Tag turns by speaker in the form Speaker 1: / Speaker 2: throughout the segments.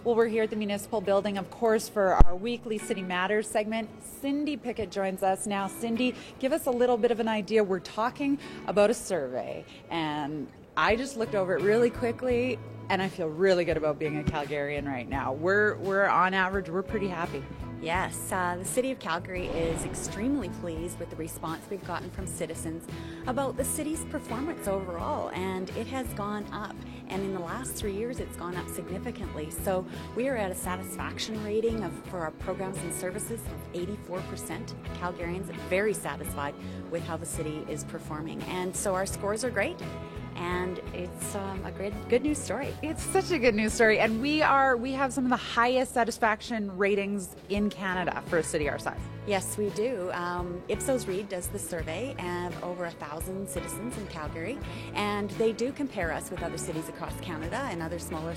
Speaker 1: Well, we're here at the Municipal Building, of course, for our weekly City Matters segment. Cindy Pickett joins us now. Cindy, give us a little bit of an idea. We're talking about a survey, and I just looked over it really quickly, and I feel really good about being a Calgarian right now. We're on average, we're pretty happy.
Speaker 2: Yes, the City of Calgary is extremely pleased with the response we've gotten from citizens about the city's performance overall, and it has gone up. And in the last 3 years, it's gone up significantly. So we are at a satisfaction rating for our programs and services of 84%. Calgarians are very satisfied with how the city is performing. And so our scores are great. And it's a good news story.
Speaker 1: It's such a good news story, and we have some of the highest satisfaction ratings in Canada for a city our size.
Speaker 2: Yes, we do. Ipsos Reid does the survey of over 1,000 citizens in Calgary, and they do compare us with other cities across Canada and other smaller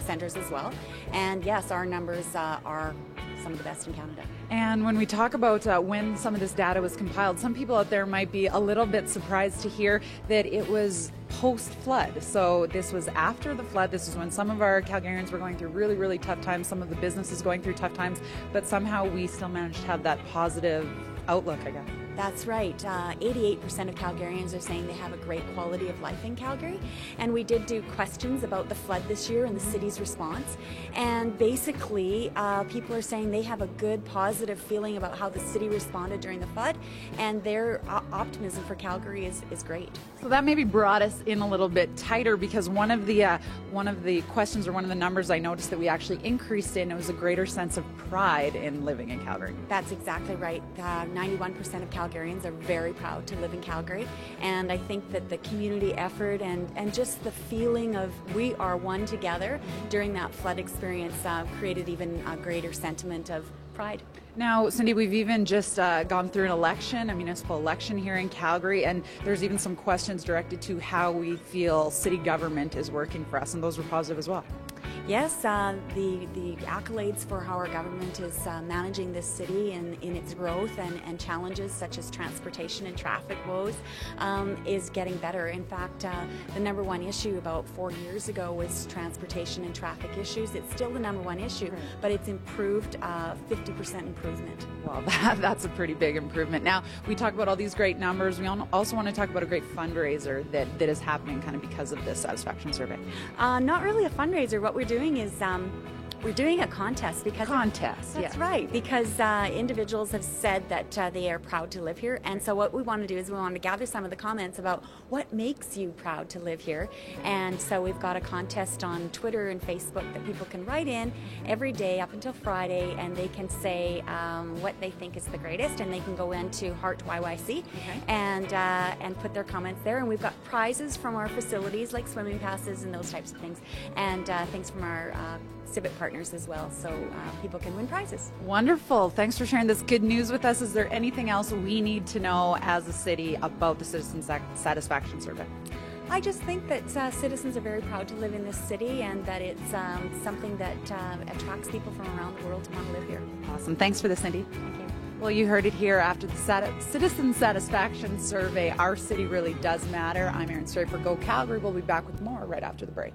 Speaker 2: centres as well. And yes, our numbers are some of the best in Canada.
Speaker 1: And when we talk about when some of this data was compiled, some people out there might be a little bit surprised to hear that it was post-flood. So this was after the flood. This is when some of our Calgarians were going through really, really tough times. Some of the businesses going through tough times, but somehow we still managed to have that positive outlook, I guess.
Speaker 2: That's right. 88% of Calgarians are saying they have a great quality of life in Calgary. And we did do questions about the flood this year and the city's response. And basically, people are saying they have a good, positive feeling about how the city responded during the flood. And their optimism for Calgary is great.
Speaker 1: So that maybe brought us in a little bit tighter, because one of the questions, or one of the numbers I noticed that we actually increased in, it was a greater sense of pride in living in Calgary.
Speaker 2: That's exactly right. 91% of Calgarians are very proud to live in Calgary, and I think that the community effort and just the feeling of we are one together during that flood experience created even a greater sentiment of pride.
Speaker 1: Now, Cindy, we've even just gone through an election, a municipal election here in Calgary, and there's even some questions directed to how we feel city government is working for us, and those were positive as well.
Speaker 2: Yes, the accolades for how our government is managing this city in its growth and challenges such as transportation and traffic woes is getting better. In fact, the number one issue about 4 years ago was transportation and traffic issues. It's still the number one issue, but it's improved 50% improvement.
Speaker 1: Well, that's a pretty big improvement. Now, we talk about all these great numbers. We also want to talk about a great fundraiser that is happening kind of because of this satisfaction survey.
Speaker 2: Not really a fundraiser. What we're doing is we're doing a contest because
Speaker 1: that's
Speaker 2: right, because individuals have said that they are proud to live here, and so what we want to do is we want to gather some of the comments about what makes you proud to live here. And so we've got a contest on Twitter and Facebook that people can write in every day up until Friday, and they can say what they think is the greatest, and they can go into Heart YYC and put their comments there. And we've got prizes from our facilities like swimming passes and those types of things, and things from our civic partners as well, so people can win prizes.
Speaker 1: Wonderful. Thanks for sharing this good news with us. Is there anything else we need to know as a city about the Citizen Satisfaction Survey?
Speaker 2: I just think that citizens are very proud to live in this city, and that it's something that attracts people from around the world to want to live here.
Speaker 1: Awesome. Thanks for this, Cindy.
Speaker 2: Thank you.
Speaker 1: Well, you heard it here after the Citizen Satisfaction Survey. Our city really does matter. I'm Erin Strafer. Go Calgary. We'll be back with more right after the break.